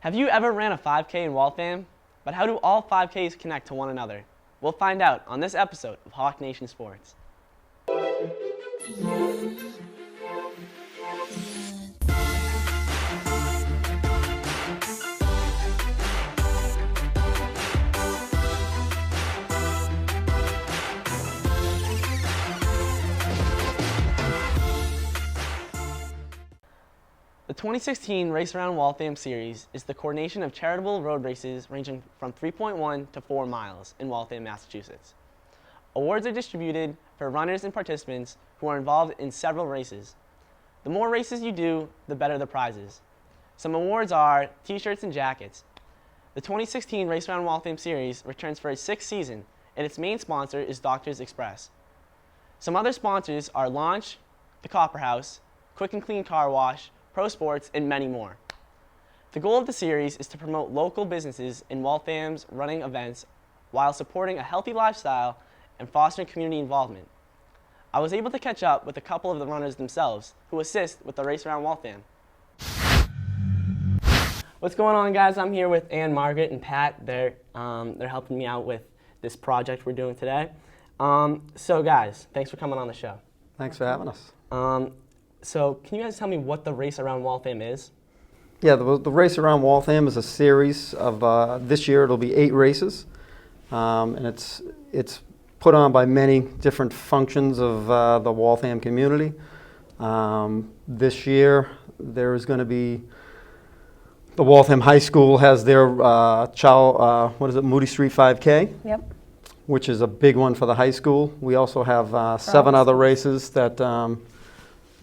Have you ever ran a 5K in Waltham? But how do all 5Ks connect to one another? We'll find out on this episode of Hawk Nation Sports. The 2016 Race Around Waltham series is the coordination of charitable road races ranging from 3.1 to 4 miles in Waltham, Massachusetts. Awards are distributed for runners and participants who are involved in several races. The more races you do, the better the prizes. Some awards are t-shirts and jackets. The 2016 Race Around Waltham series returns for its 6th season, and its main sponsor is Doctors Express. Some other sponsors are Launch, the Copper House, Quick and Clean Car Wash, Pro Sports, and many more. The goal of the series is to promote local businesses in Waltham's running events while supporting a healthy lifestyle and fostering community involvement. I was able to catch up with a couple of the runners themselves who assist with the Race Around Waltham. What's going on, guys? I'm here with Ann, Margaret, and Pat. They're helping me out with this project we're doing today. So guys, thanks for coming on the show. Thanks for having us. So can you guys tell me what the Race Around Waltham is? Yeah, the Race Around Waltham is a series of, this year it'll be 8 races. And it's put on by many different functions of the Waltham community. This year there's going to be, the Waltham High School has their Moody Street 5K. Yep. Which is a big one for the high school. We also have 7 other races that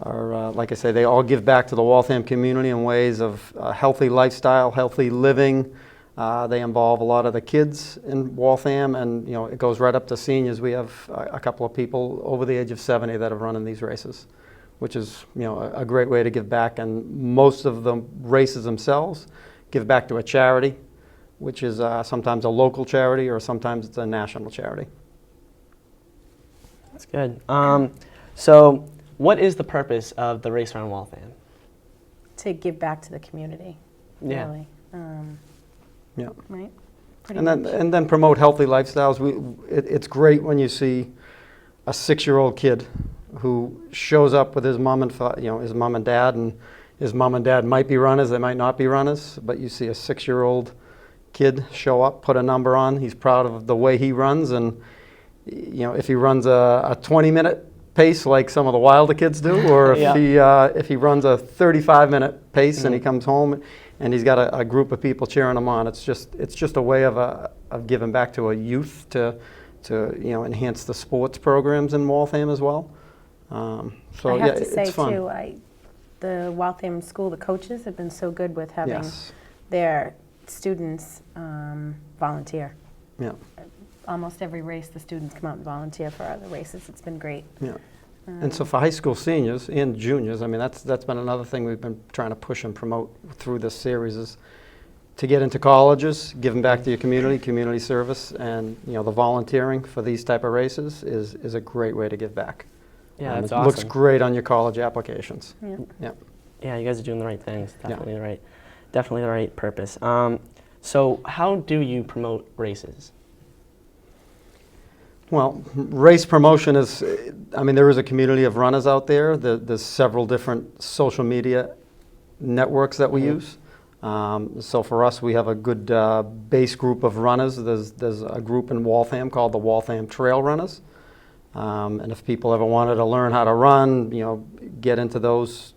are, like I say, they all give back to the Waltham community in ways of healthy lifestyle, healthy living. They involve a lot of the kids in Waltham, and it goes right up to seniors. We have a couple of people over the age of 70 that have run in these races, which is a great way to give back. And most of the races themselves give back to a charity, which is sometimes a local charity or sometimes it's a national charity. That's good. So what is the purpose of the Race Around Waltham? To give back to the community. Yeah. Really. Yeah. Right. Pretty And much. then promote healthy lifestyles. It's great when you see a 6-year-old kid who shows up with his mom and his mom and dad, and his mom and dad might be runners, they might not be runners, but you see a 6-year-old kid show up, put a number on. He's proud of the way he runs, and if he runs a 20-minute pace like some of the wilder kids do, or if he runs a 35-minute pace and he comes home and he's got a group of people cheering him on. It's just a way of giving back to a youth to enhance the sports programs in Waltham as well. So I have to say it's fun. too, the Waltham School, the coaches have been so good with having Yes. their students volunteer. Yeah. Almost every race, the students come out and volunteer for other races. It's been great. Yeah. And so for high school seniors and juniors, I mean, that's been another thing we've been trying to push and promote through this series is to get into colleges, giving back to your community service, and the volunteering for these type of races is a great way to give back. Yeah, that's it awesome. looks great on your college applications. Yeah. Yeah. Yeah, you guys are doing the right things. Definitely the right purpose. So how do you promote races? Well, race promotion is, there is a community of runners out there. There's several different social media networks that we use. So for us, we have a good base group of runners. There's a group in Waltham called the Waltham Trail Runners. And if people ever wanted to learn how to run, get into those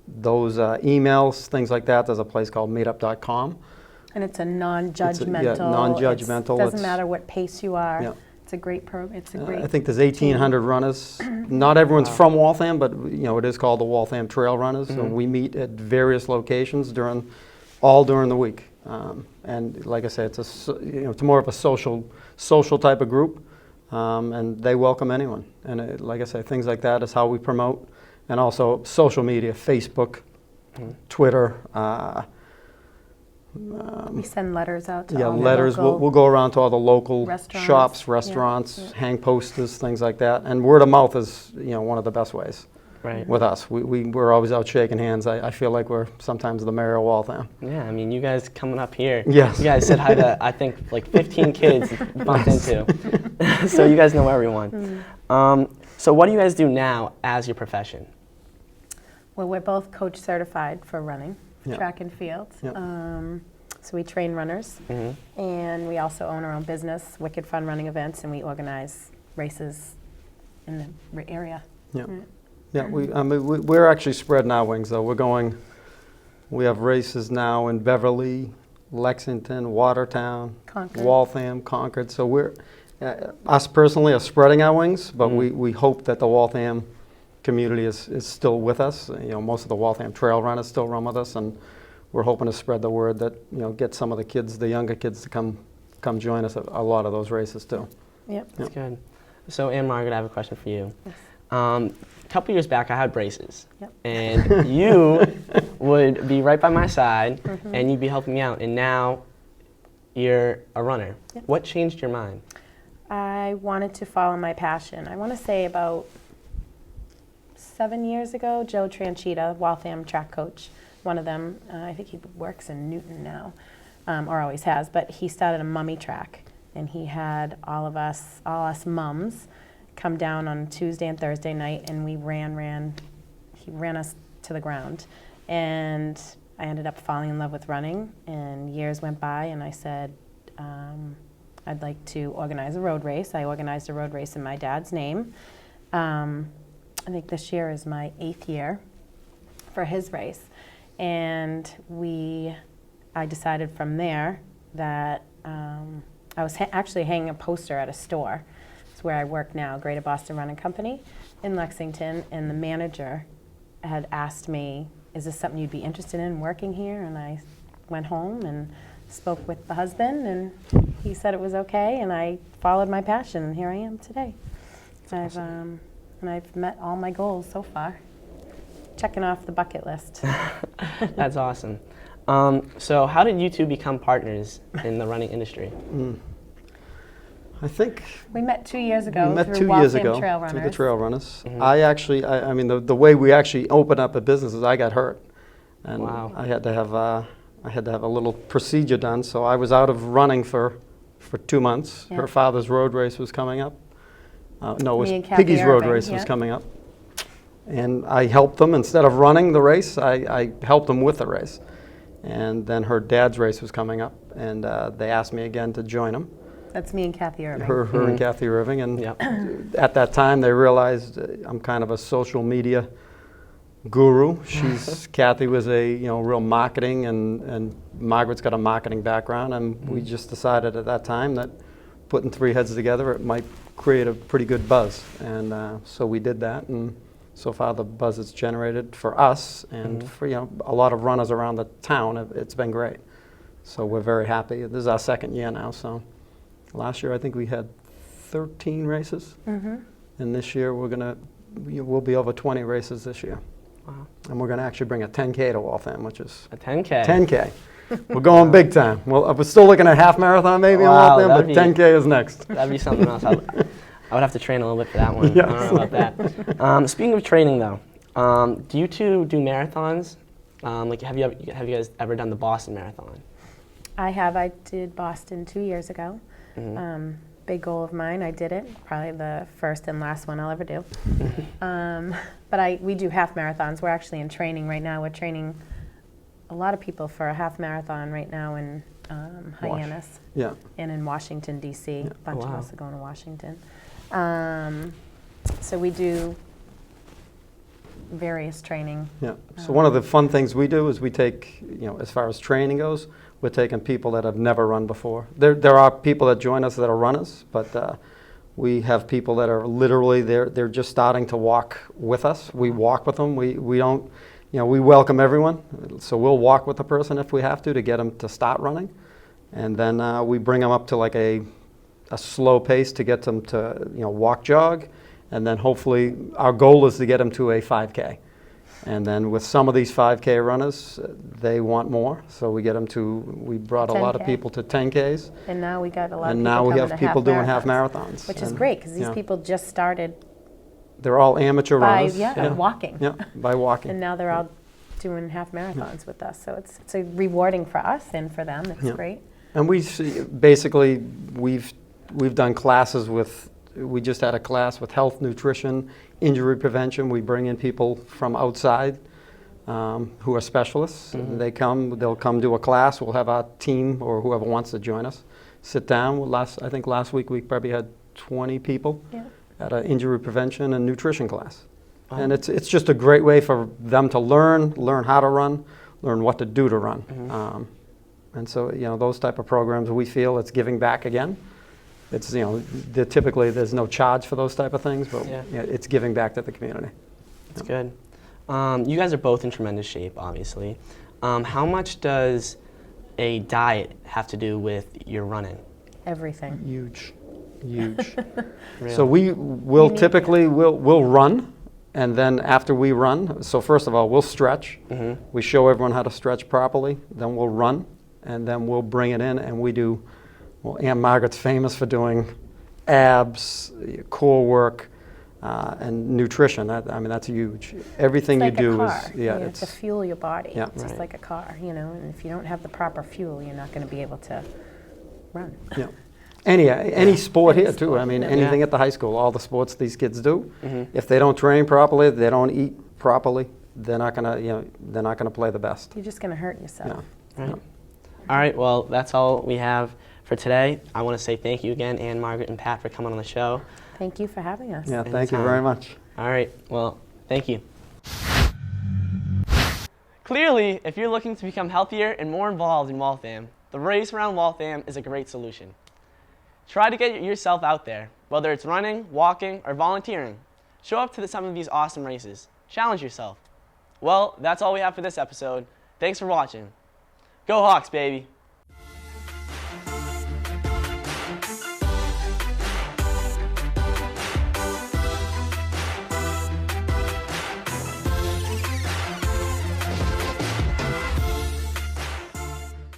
emails, things like that, there's a place called meetup.com. And it's a non-judgmental. It's non-judgmental. Doesn't matter what pace you are. Yeah. It's a great program. It's a great. I think there's 1,800 runners. Not everyone's from Waltham, but it is called the Waltham Trail Runners. So we meet at various locations during the week. And like I said, it's more of a social type of group, and they welcome anyone. And like I say, things like that is how we promote, and also social media, Facebook, Twitter. We send letters out to all letters. the local We'll go around to all the local restaurants. shops, restaurants, Yeah. hang posters, things like that. And word of mouth is one of the best ways. Right. with us. We're always out shaking hands. I feel like we're sometimes the mayor of Waltham. Yeah, I mean, you guys coming up here. Yes. You guys said hi to, I think, like 15 kids bumped into. So you guys know everyone. So what do you guys do now as your profession? Well, we're both coach certified for running, Yeah. track and field. Yeah. So we train runners, and we also own our own business, Wicked Fun Running Events, and we organize races in the area. Yeah. Right. Yeah, we're actually spreading our wings, though. We have races now in Beverly, Lexington, Watertown, Concord. Waltham, Concord. So we're, us personally are spreading our wings, but we hope that the Waltham community is still with us. You know, most of the Waltham trail runners still run with us, and we're hoping to spread the word that, you know, get some of the kids, the younger kids, to come join us at a lot of those races too. Yep. That's good. So, Ann Margaret, I have a question for you. Yes. A couple years back, I had braces, Yep. and you would be right by my side, and you'd be helping me out. And now, you're a runner. Yep. What changed your mind? I wanted to follow my passion. I want to say about 7 years ago, Joe Tranchita, Waltham track coach, one of them, I think he works in Newton now, or always has, but he started a mummy track, and he had all us mums, come down on Tuesday and Thursday night, and he ran us to the ground. And I ended up falling in love with running, and years went by, and I said, I'd like to organize a road race. I organized a road race in my dad's name. I think this year is my 8th year for his race. And I decided from there that I was actually hanging a poster at a store. It's where I work now, Greater Boston Running Company in Lexington. And the manager had asked me, is this something you'd be interested in working here? And I went home and spoke with the husband, and he said it was okay, and I followed my passion, and here I am today. And I've met all my goals so far, checking off the bucket list. That's awesome. So how did you two become partners in the running industry? I think We met 2 years ago we met through 2 Waltham years ago Trail through the Runners. trail runners. I mean, the way we actually opened up a business is I got hurt, and Wow. I had to have a little procedure done. So I was out of running for 2 months. Yeah. Her father's road race was coming up. No, it was Me and Kathy Piggy's road Irving, race was yeah. coming up, and I helped them instead of running the race. I helped them with the race, and then her dad's race was coming up, and they asked me again to join them. That's me and Kathy Irving. Her and Kathy Irving, and Yep. at that time they realized I'm kind of a social media guru. Kathy was a real marketing, and Margaret's got a marketing background, and we just decided at that time that putting 3 heads together, it might create a pretty good buzz, and so we did that, and so far the buzz it's generated for us and for a lot of runners around the town, it's been great. So we're very happy. This is our 2nd year now. So last year I think we had 13 races, and this year we'll be over 20 races this year. Wow. And we're going to actually bring a 10K to Waltham, which is A 10K. 10K. We're going big time. Well, we're still looking at half marathon maybe Wow, in Waltham, but that'd be- 10K is next. That'd be something else. I would have to train a little bit for that one. Yes. I don't know about that. Speaking of training, though, do you two do marathons? Like, have you guys ever done the Boston Marathon? I did Boston 2 years ago. Big goal of mine. I did it. Probably the first and last one I'll ever do. But we do half marathons. We're actually in training right now. We're training a lot of people for a half marathon right now in Hyannis Yeah. and in Washington, D.C. A bunch of Wow. us are going to Washington. So we do various training. Yeah. So one of the fun things we do is we take, as far as training goes, we're taking people that have never run before. There are people that join us that are runners, but we have people that are literally they're just starting to walk with us. We walk with them. We don't, we welcome everyone. So we'll walk with the person if we have to get them to start running, and then we bring them up to like a slow pace to get them to walk jog, and then hopefully our goal is to get them to a 5K. And then with some of these 5K runners, they want more, so we brought a lot of 10K. people to 10Ks, And now we got a lot of and people now we coming have to people doing half marathons, marathons. which is And, great because these yeah. people just started They're all amateur by runners. walking. Yeah, by walking. And now they're all doing half marathons with us. So it's a rewarding for us and for them. It's Yeah. great. And we see, basically, we've done classes with, we just had a class with health, nutrition, injury prevention. We bring in people from outside who are specialists. Mhm. They'll come do a class. We'll have our team or whoever wants to join us sit down. I think last week we probably had 20 people Yeah. at an injury prevention and nutrition class. Wow. And it's just a great way for them to learn how to run, learn what to do to run. Mhm. And so, those type of programs, we feel it's giving back again. It's, typically there's no charge for those type of things, but Yeah. it's giving back to the community. That's good. You guys are both in tremendous shape, obviously. How much does a diet have to do with your running? Everything. Huge, huge. Really? So we will You need- typically, we'll run, and then after we run, so first of all, we'll stretch. Mhm. We show everyone how to stretch properly, then we'll run, and then we'll bring it in and we do, well, Aunt Margaret's famous for doing abs, core work, and nutrition. That's huge. Everything It's like you a do car. is, You have to fuel your body. Yeah. It's just Right. like a car, and if you don't have the proper fuel, you're not going to be able to run. yeah. Any sport Any here too. sport, I mean, yeah. anything Yeah. at the high school, all the sports these kids do. Mhm. If they don't train properly, they don't eat properly, they're not gonna play the best. You're just going to hurt Yeah. yourself. Right. All right, well, that's all we have for today. I want to say thank you again, Ann, Margaret, and Pat, for coming on the show. Thank you for having us. Yeah, thank you very Anytime. much. All right, well, thank you. Clearly, if you're looking to become healthier and more involved in Waltham, the Race Around Waltham is a great solution. Try to get yourself out there, whether it's running, walking, or volunteering. Show up to some of these awesome races. Challenge yourself. Well, that's all we have for this episode. Thanks for watching. Go Hawks, baby!